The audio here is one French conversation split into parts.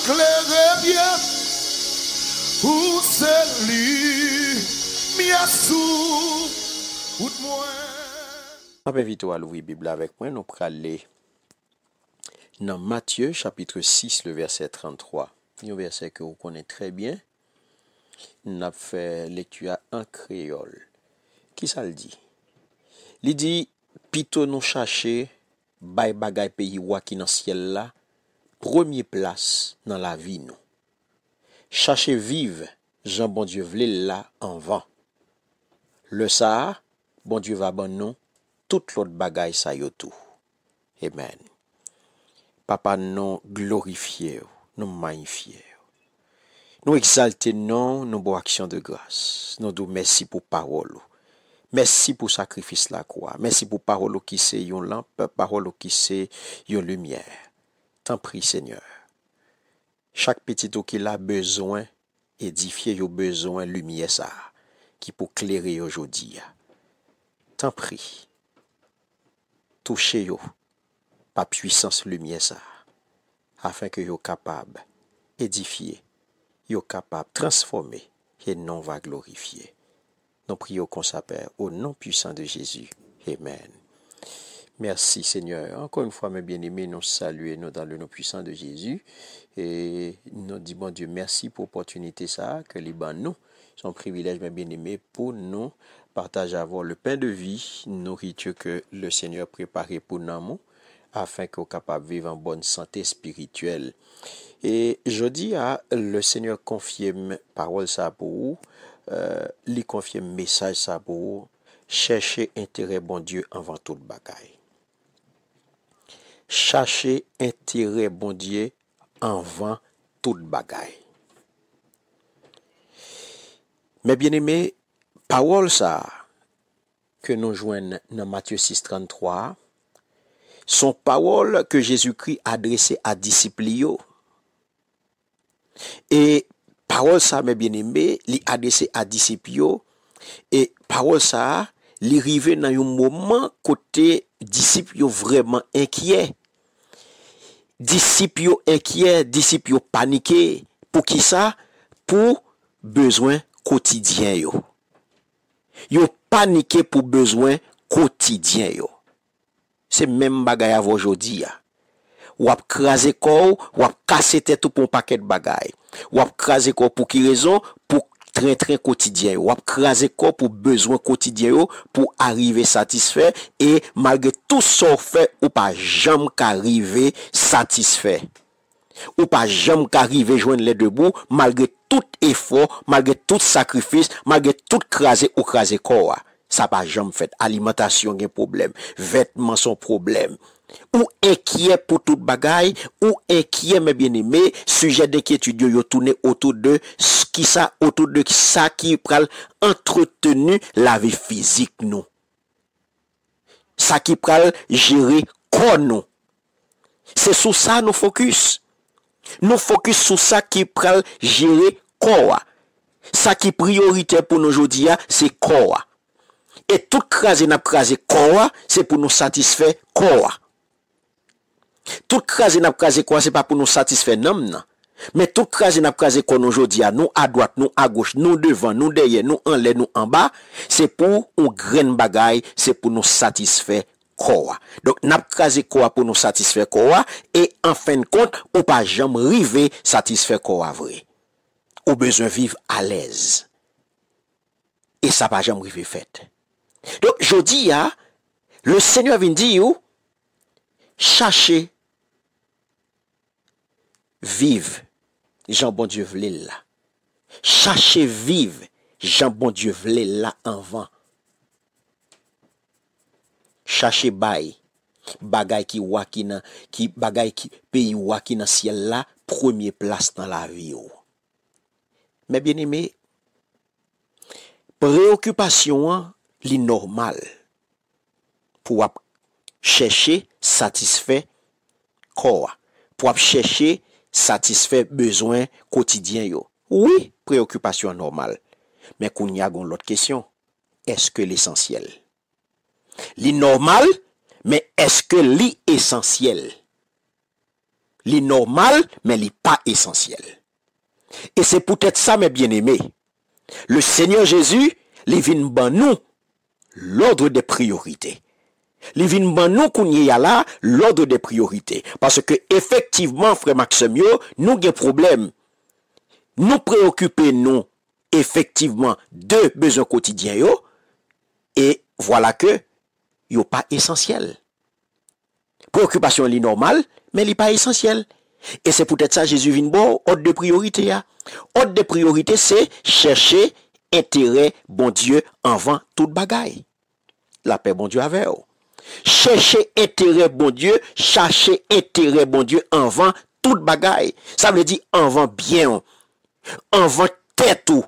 claire bien, où c'est lui, mia sous, ou de moi. Je m'invite à l'ouvrir la Bible avec moi. Nous allons aller dans Matthieu chapitre 6, le verset 33. Un verset que vous connaissez très bien. Nous avons fait lecture en créole. Qui ça le dit? Il dit, plutôt nous chercher, bay bagay pays wa qui dans ciel là, premier place dans la vie nous. Chercher vivre, Jean bon Dieu vle là en vent. Le ça, bon Dieu va ban nous, toute l'autre bagay ça yo tout. Amen. Papa nous glorifier, nous magnifier. Nous exalter non, nous bon action de grâce. Nous disons merci pour parole. Merci pour sacrifice la croix. Merci pour parole qui c'est yon lampe, parole qui c'est yon lumière. T'en prie Seigneur. Chaque petit qui a besoin édifier yon besoin lumière ça qui pour clairer aujourd'hui. T'en prie. Touchez yo par puissance lumière ça afin que yo capable édifier, yo capable transformer et non va glorifier. Nous prions qu'on s'appelle au nom puissant de Jésus. Amen. Merci Seigneur. Encore une fois, mes bien-aimés, nous saluons dans le nom puissant de Jésus. Et nous disons, bon Dieu, merci pour l'opportunité ça, que liban nous, son privilège, mes bien-aimés, pour nous partager avoir le pain de vie, nourriture que le Seigneur préparé pour nous, afin qu'on soit capable de vivre en bonne santé spirituelle. Et je dis à le Seigneur confirme parole ça pour vous, lui confirme message ça pour vous, chercher intérêt bon Dieu avant toute bagaille. Chercher intérêt bon Dieu avant toute bagaille. Mais bien aimé, parole ça que nous joignons dans Matthieu 6,33, sont paroles que Jésus-Christ adressées à disciples. Et parole ça, mes bien-aimés, li adressé à disciples. Et parole ça, li rive dans un moment côté disciples vraiment inquiets. Disciples inquiets, disciples paniqués. Pour qui ça? Pour besoin quotidien yo. Yo paniqué pour besoin quotidien yo. C'est même bagay aujourd'hui ya. Ou ap krasé corps, ou ap cassé tête pour un paquet de bagay. Ou ap krasé corps pour qui raison? Pour train quotidien. Ou ap krasé corps pour besoin quotidien pour arriver satisfait et malgré tout ça fait ou pas jamais qu'arriver satisfait. Ou pas jamais qu'arriver joindre les deux bouts malgré tout effort, malgré tout sacrifice, malgré tout krasé ou krasé corps. Ça pas jamais fait. Alimentation un problème, vêtements sont problème. Ou inquiet pour toute bagaille, ou inquiet mes bien-aimés, sujet d'inquiétude yo tourné autour de ça qui pral entretenu la vie physique nous. Ça qui pral gérer corps nous. C'est sur ça nous focus. Nous focus sur ça qui pral gérer corps. Ça qui priorité pour nous aujourd'hui, c'est corps. Et tout crasé n'a crasé corps, c'est pour nous satisfaire corps. Tout crasé n'a crasé corps, c'est pas pour nous satisfaire non. Mais tout crasé n'a crasé corps aujourd'hui, nous à droite, nous à gauche, nous devant, nous derrière, nous en l'air, nous en bas, c'est pour un grain bagaille, c'est pour nous satisfaire corps. Donc n'a crasé corps pour nous satisfaire corps et en fin de compte, ou pas jamais river satisfaire corps vrai. Ou besoin vivre à l'aise. Et ça pas jamais river fait. Donc, je dis, le Seigneur vient dire, cherchez, vive, Jean bon Dieu vle là. Cherchez, vive, Jean bon Dieu vle là en vent. Cherchez, bagay qui wakina, qui bagay qui pays wakina ciel là, premier place dans la vie. Mais bien aimé, préoccupation, li normal pour chercher satisfait corps pour chercher satisfait besoin quotidien yo. Oui, préoccupation normale. Mais qu'on y a l'autre question, est-ce que l'essentiel? Li normal, mais est-ce que li essentiel? li normal, mais li pas essentiel. Et c'est peut-être ça, mes bien-aimés. Le Seigneur Jésus, li vin ban nous l'ordre des priorités. Li vin ban nous kounye ya là l'ordre des priorités. Parce que effectivement, frère Maxime, nous avons problème. Nous préoccuper nous effectivement de besoins quotidiens yo, et voilà que yo pas essentiel. Préoccupation li normal, mais li pas essentiel. Et c'est peut-être ça Jésus vient bon ordre de priorité ya. Ordre de priorité c'est chercher intérêt bon Dieu avant toute bagaille. La paix bon Dieu avec vous. Chercher intérêt bon Dieu, chercher intérêt bon Dieu avant toute bagaille. Ça veut dire avant bien, avant tête ou,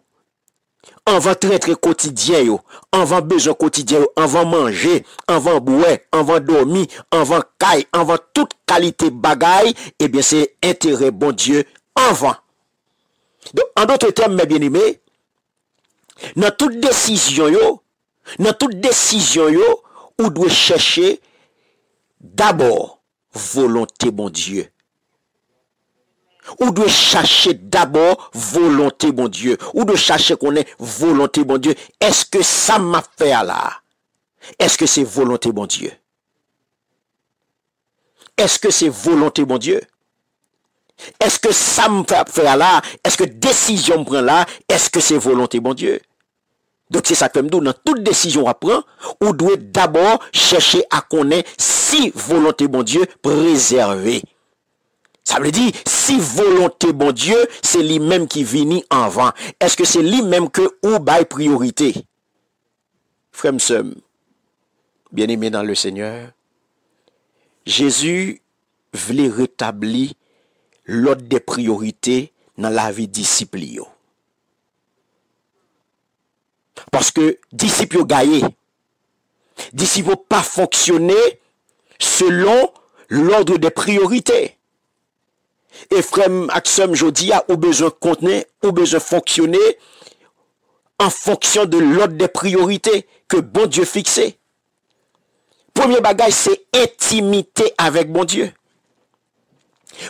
avant très quotidien yo, avant besoin quotidien, avant manger, avant boire, avant dormir, avant caille, avant toute qualité bagaille, eh bien c'est intérêt bon Dieu avant. Donc en d'autres termes mes bien-aimés, dans toute décision yo, ou doit chercher d'abord volonté bon Dieu. Ou doit chercher d'abord volonté bon Dieu. Ou doit chercher qu'on ait volonté bon Dieu. Est-ce que ça m'a fait là? Est-ce que c'est volonté bon Dieu? Est-ce que c'est volonté bon Dieu? Est-ce que ça me fait là? Est-ce que décision me prend là? Est-ce que c'est volonté bon Dieu? Donc c'est ça que nous, dans toute décision à prendre, on doit d'abord chercher à connaître si volonté bon Dieu préservée. Ça veut dire, si volonté bon Dieu, c'est lui-même qui vient avant. Est-ce que c'est lui-même que ou bail priorité? Frère m'sem, bien-aimé dans le Seigneur, Jésus voulait rétablir l'ordre des priorités dans la vie disciple. Parce que disciples gaillé, disciples pas fonctionner selon l'ordre des priorités. Et frère Maxime jodi a ou besoin contenir, ou besoin fonctionner en fonction de l'ordre des priorités que bon Dieu fixé. Premier bagage c'est intimité avec bon Dieu.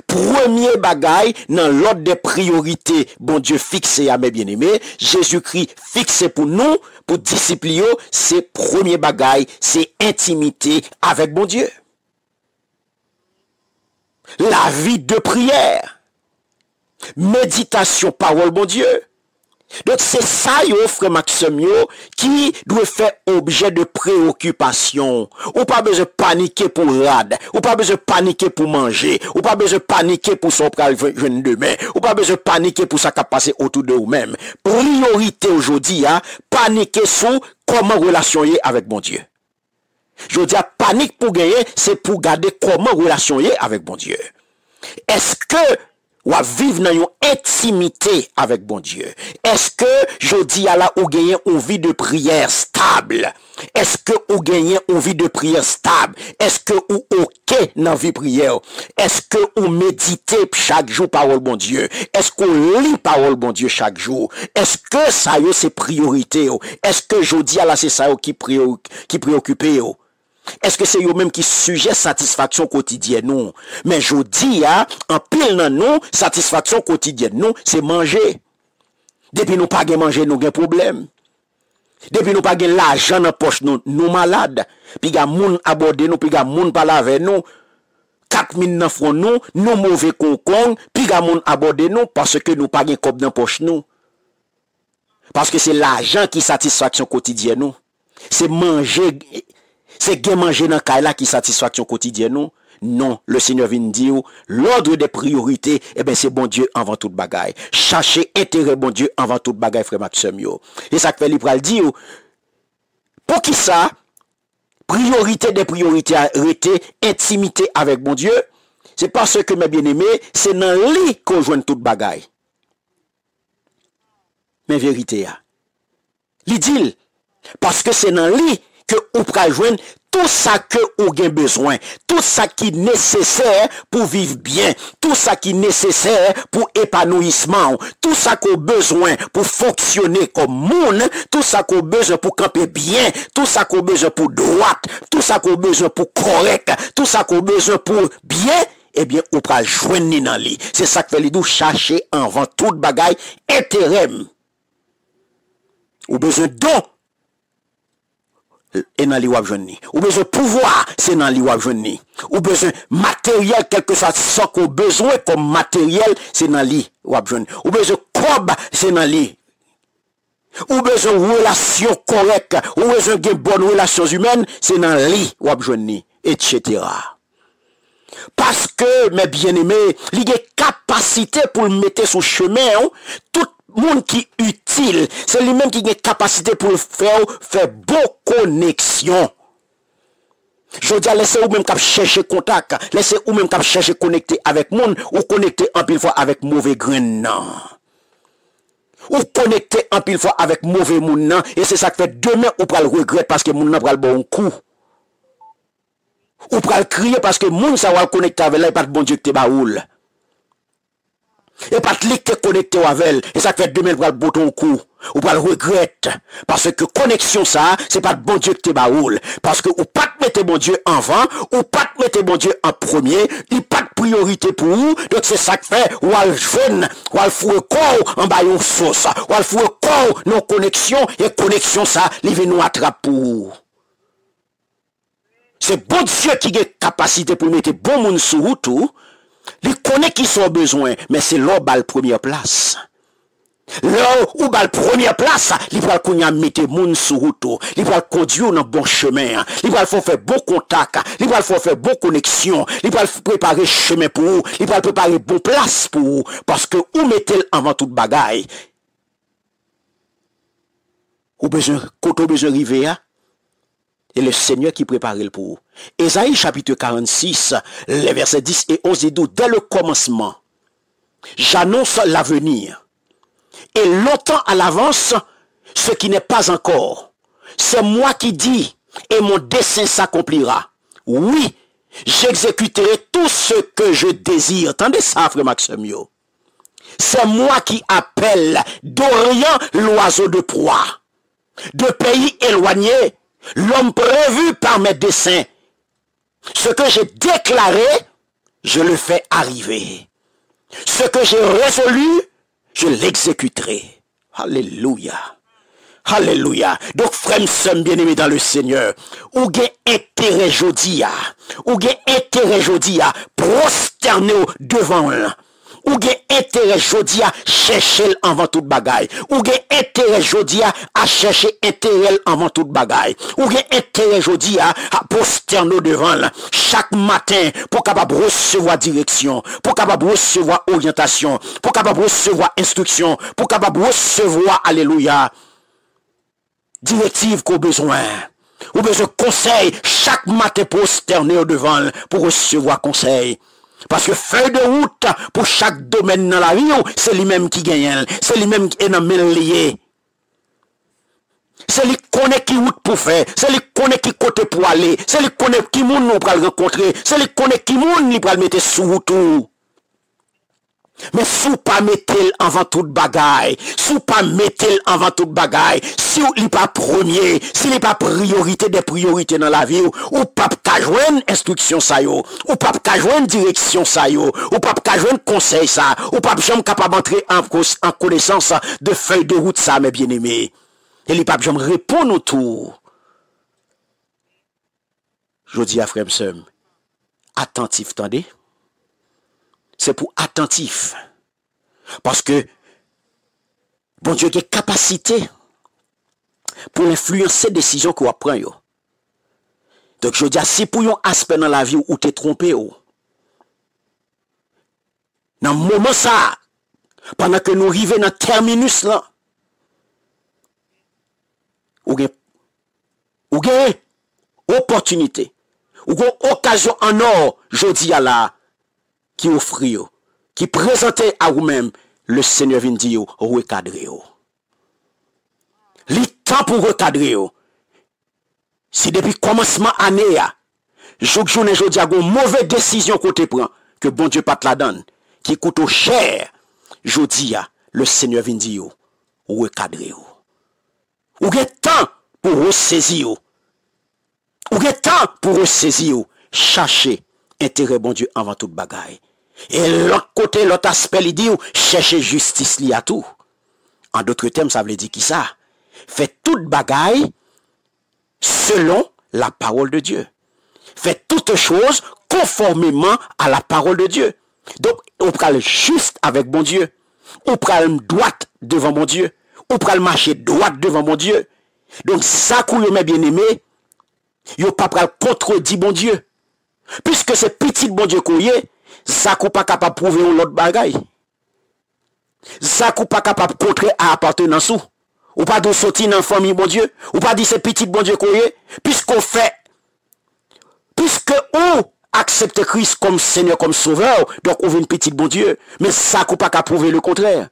Premier bagaille dans l'ordre des priorités, bon Dieu fixé à mes bien-aimés, Jésus-Christ fixé pour nous, pour disciples, c'est premier bagaille, c'est intimité avec bon Dieu. La vie de prière, méditation, parole bon Dieu. Donc c'est ça, frère Maxime, qui doit faire objet de préoccupation. Ou pas besoin de paniquer pour rad, ou pas besoin de paniquer pour manger, ou pas besoin de paniquer pour son pral demain, ou pas besoin de paniquer pour ça qui a passé autour de vous-même. Priorité aujourd'hui, paniquer sur comment relation est avec bon Dieu. Je dis panique pour gagner, c'est pour garder comment relation est avec bon Dieu. Est-ce que ou à vivre dans une intimité avec bon Dieu? Est-ce que je dis à la ou gagner une vie de prière stable? Est-ce que ou gagner une vie de prière stable? Est-ce que ou ok dans vie prière? Est-ce que ou méditer chaque jour parole bon Dieu? Est-ce qu'on lit parole bon Dieu chaque jour? Est-ce que ça y est c'est priorité? Est-ce que je dis à la c'est ça qui préoccupe? Est-ce que c'est eux-mêmes qui sujet satisfaction quotidienne non? Mais je dis en pile dans nous satisfaction quotidienne non, c'est manger. Depuis nous pas manger nous avons problème. Depuis nous pas l'argent dans poche nous malades. Puis ga moun abordé nous, puis ga moun parler avec nous. 4000 dans front nous mauvais concon, puis ga moun abordé nous parce que nous pas gen cob dans poche nous. Parce que c'est l'argent qui satisfaction quotidienne nous. C'est manger. C'est bien manger dans la qui satisfaction quotidienne non? Non, le Seigneur vient dire l'ordre des priorités, eh ben c'est bon Dieu avant toute bagaille. Chercher intérêt bon Dieu avant toute bagaille, frère Maxime. Et ça que fait l'Ibral dit pour qui ça? Priorité des priorités arrêter, intimité avec bon Dieu, c'est parce que mes bien-aimés, c'est dans lui qu'on joint toute bagaille. Mais vérité il dit parce que c'est dans lui que ou pral joindre tout ça que ou gen besoin, tout ça qui est nécessaire pour vivre bien, tout ça qui est nécessaire pour épanouissement, tout ça qu'on besoin pour fonctionner comme monde, tout ça qu'on besoin pour camper bien, tout ça qu'on besoin pour droite, tout ça qu'on besoin pour correct, tout ça qu'on besoin pour bien, eh bien, ou pral joindre dans li. C'est ça que fait li dou chercher avant toute bagaille intérêt. Ou besoin don. Et dans li wap joindre. Ou besoin pouvoir, c'est dans li wap joindre. Ou besoin matériel, quelque soit ce qu'on besoin comme matériel, c'est dans li wap joindre. Ou besoin cob, c'est dans li. Ou besoin relation correcte, ou besoin de bonnes relations humaines, c'est dans li wap joindre, etc. Parce que, mes bien-aimés, il y a capacité pour le mettre sur chemin, hein, tout monde qui est utile, c'est lui-même qui a capacité pour le faire bonne connexion. Je dis, laissez ou même qu'à chercher contact, laissez ou même qu'à chercher connecter avec monde, ou connecter en pile fois avec mauvais grain, ou connecter en pile fois avec mauvais monde, et c'est ça que fait demain, ou pas le regret parce que monde n'a pas le bon coup. Ou pral crier parce que moun sa va connecter avec là, et pas de bon Dieu que te baoul. Et pas de lik te connecter avec elle. Et ça fait demain pral bouton coup. Ou pral regrette. Parce que connexion ça, c'est pas de bon Dieu que te baoul. Parce que ou pas te mettre bon Dieu en avant, ou pas te mettre bon Dieu en premier, il pas de priorité pour vous. Donc c'est ça que fait, ou al jeune, ou al fouer corps en bas yon sauce, ou al fouer corps non connexion, et connexion ça, li vient nous attrape pour vous. C'est bon Dieu qui a capacité pour mettre bon monde sur route. Il connaît qui sont besoin, mais c'est l'homme qui a la première place. L'homme ou la première place, il va mettre monde sur route. Il va conduire dans bon chemin. Il va faire bon contact. Il va faire bon connexion. Il va préparer chemin pour vous. Il va préparer bon place pour vous. Parce que vous mettez avant toute bagaille. Ou besoin, quand vous besoin arriver, et le Seigneur qui prépare le pour vous. Ésaïe chapitre 46, les versets 10 et 11 et 12, dès le commencement, j'annonce l'avenir. Et longtemps à l'avance, ce qui n'est pas encore. C'est moi qui dis, et mon dessein s'accomplira. Oui, j'exécuterai tout ce que je désire. Attendez ça, frère Maxime. C'est moi qui appelle d'Orient l'oiseau de proie. De pays éloignés, l'homme prévu par mes desseins. Ce que j'ai déclaré, je le fais arriver. Ce que j'ai résolu, je l'exécuterai. Alléluia. Alléluia. Donc, frère, somme bien-aimé dans le Seigneur, ou gen intérêt jodi a, ou gen intérêt jodi a, prosterner devant là. Ou gen intérêt jodi a chercher avant toute bagaille. Ou gen intérêt jodi a chercher intérêt avant toute bagaille. Ou gen intérêt jodi a prosterner devant là. Chaque matin pour capable recevoir direction, pour capable recevoir orientation, pour capable recevoir instruction, pour capable recevoir alléluia directive qu'on besoin. Ou besoin de conseil chaque matin prosterner devant pour recevoir conseil. Parce que feuille de route pour chaque domaine dans la vie, c'est lui-même qui gagne. C'est lui-même qui est dans le lié. C'est lui qui connaît qui route pour faire. C'est lui qui connaît qui côté pour aller. C'est lui qui connaît qui monde nous pour rencontrer. C'est lui qui connaît qui monde nous pour mettre sous route. Mais si vous pas mettez avant toute bagaille, si vous pas mettez avant toute bagaille, si vous n'est pas premier, si n'est pas priorité des priorités dans la vie, ou pas qu'à joindre instruction ça yo, ou pas qu'à joindre direction ça yo, ou pas qu'à joindre conseil ça, ou pas jamais capable d'entrer en connaissance de feuille de route ça, mes bien-aimés. Et les pas jamais répondre autour. Je dis à frère Sam, attentif, attendez. C'est pour attentif. Parce que, bon Dieu, il y a capacité pour influencer les décisions qu'on prend. Donc, je dis, si pour un aspect dans la vie où tu es trompé, dans le moment ça, pendant que nous arrivons dans le terminus là, ou gain opportunité, ou gain occasion en or, je dis à la, qui offre, qui présentait à vous-même, le Seigneur vient dire, recadrer. Le temps pour recadrer. Si depuis commencement année, jour journée, je dis, une mauvaise décision que tu prends, que bon Dieu pas te la donne, qui coûte cher, je dis, le Seigneur vient dire, recadrer. Ou avez temps pour ressaisir. Ou avez temps pour ressaisir, chercher intérêt bon Dieu avant toute bagaille. Et l'autre côté, l'autre aspect, il dit, chercher justice li à tout. En d'autres termes, ça veut dire qui ça? Fait toute bagaille selon la parole de Dieu. Fait toutes choses conformément à la parole de Dieu. Donc, on prend juste avec bon Dieu. On prend droite devant mon Dieu. On prend marcher droite devant mon Dieu. Donc, ça qu'on met bien aimé, yo pas pral contredit bon Dieu. Puisque c'est petit bon Dieu qu'on y est, ça qu'on pas capable de prouver l'autre bagaille. Ça qu'on pas capable de contrer à appartenance ou. Ou pas de sortir dans la famille bon Dieu. Ou pas dire c'est petit bon Dieu qu'on y est. Puisqu'on fait. Puisque on accepte Christ comme Seigneur, comme Sauveur, donc on veut une petite bon Dieu. Mais ça qu'on pas capable de prouver le contraire.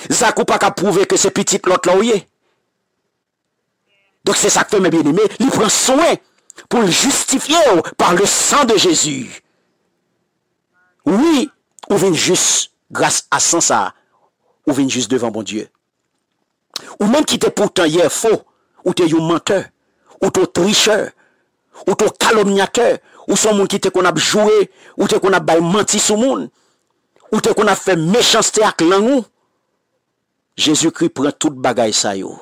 Ça qu'on pas capable de prouver que c'est petit l'autre là où y est. Donc c'est ça que fait mes bien-aimés. Il prend soin pour le justifier par le sang de Jésus. Oui, on vient juste, grâce à ça, on vient juste devant mon Dieu. Ou même qui était pourtant hier faux, ou t'es un menteur, ou t'es un tricheur, ou t'es un calomniateur, ou son monde qui t'es qu'on a joué, ou t'es qu'on a menti sur monde, ou t'es qu'on a fait méchanceté avec l'angou. Jésus-Christ prend toute bagaille ça yo,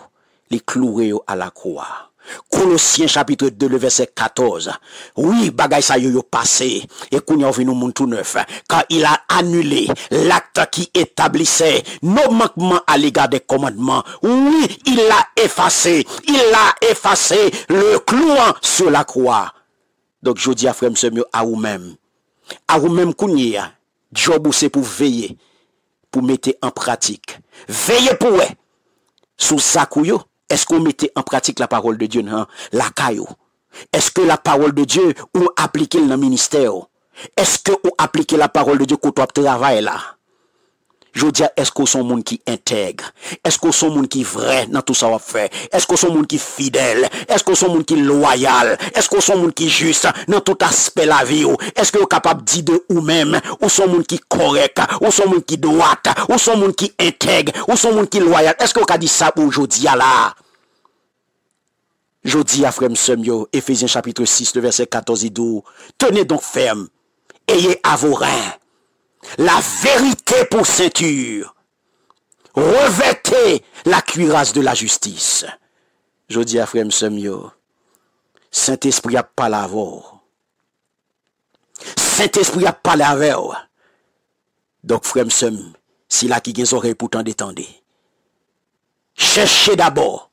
les clouer à la croix. Colossiens chapitre 2, le verset 14. Oui, bagay sa yo passé. Et qu'on y a vu nous monde tout neuf. Quand il a annulé l'acte qui établissait nos manquements à l'égard des commandements. Oui, il l'a effacé. Il a effacé le clouant sur la croix. Donc, je dis à frère Semio, à vous-même qu'on y a, job ou c'est pour veiller, pour mettre en pratique. Veillez pour eux. Sous sa couillot. Est-ce qu'on mettait en pratique la parole de Dieu dans la caillou? Est-ce que la parole de Dieu ou appliquer dans le ministère? Est-ce que ou appliquer la parole de Dieu quand on travaille là? Je veux dire, est-ce qu'on sont monde qui intègre? Est-ce qu'on sont monde qui vrai dans tout ça qu'on fait? Est-ce qu'on sont monde qui fidèle? Est-ce qu'on sont monde qui loyal? Est-ce qu'on sont monde qui juste dans tout aspect la vie? Est-ce que vous capable de dire de ou même? Ou sont monde qui correct? Ou sont monde qui droite? Ou sont monde qui intègre? Ou sont monde qui loyal? Est-ce que vous dit ça aujourd'hui là? Je dis à frère Semio, Éphésiens chapitre 6, le verset 14 et 12, tenez donc ferme, ayez à vos reins la vérité pour ceinture, revêtez la cuirasse de la justice. Je dis à frère Semio, Saint-Esprit a pas la voix. Saint-Esprit a pas la voix. Donc frère Sem, si là qui a des oreilles pourtant détendez. Cherchez d'abord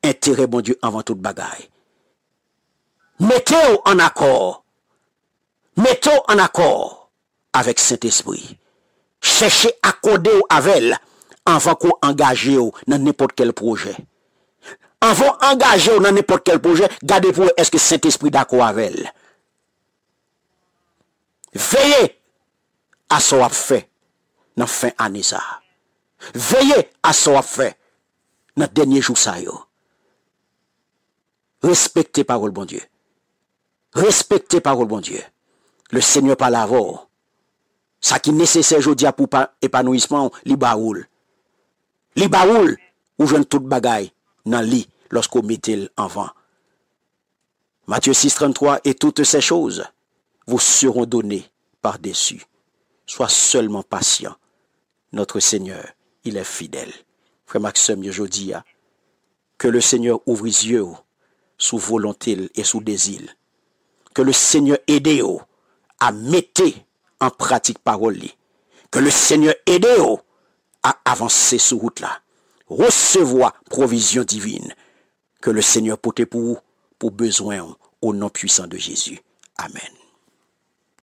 intérêt bon Dieu avant toute bagaille. Mettez-vous en accord avec Saint-Esprit. Cherchez à accorder avec elle avant qu'on engage dans n'importe quel projet. Avant d'engager dans n'importe quel projet, gardez pour est-ce que Saint-Esprit d'accord avec elle. Veillez à ce qu'on fait dans fin année ça. Veillez à ce qu'on fait dans le dernier jour ça yo. Respectez parole bon Dieu. Respectez parole bon Dieu. Le Seigneur par la voix. Ça qui est nécessaire aujourd'hui pour épanouissement, li baoul. Li baoul ou jeune toute bagaille dans lit lorsqu'on mettez en vent. Matthieu 6:33 et toutes ces choses vous seront données par-dessus. Sois seulement patient. Notre Seigneur, il est fidèle. Frère Maxime, je dis que le Seigneur ouvre les yeux sous volonté et sous désir. Que le Seigneur aide à mettre en pratique parole. Que le Seigneur aide à avancer sur route là. Recevoir provision divine. Que le Seigneur porte pour besoin au nom puissant de Jésus. Amen.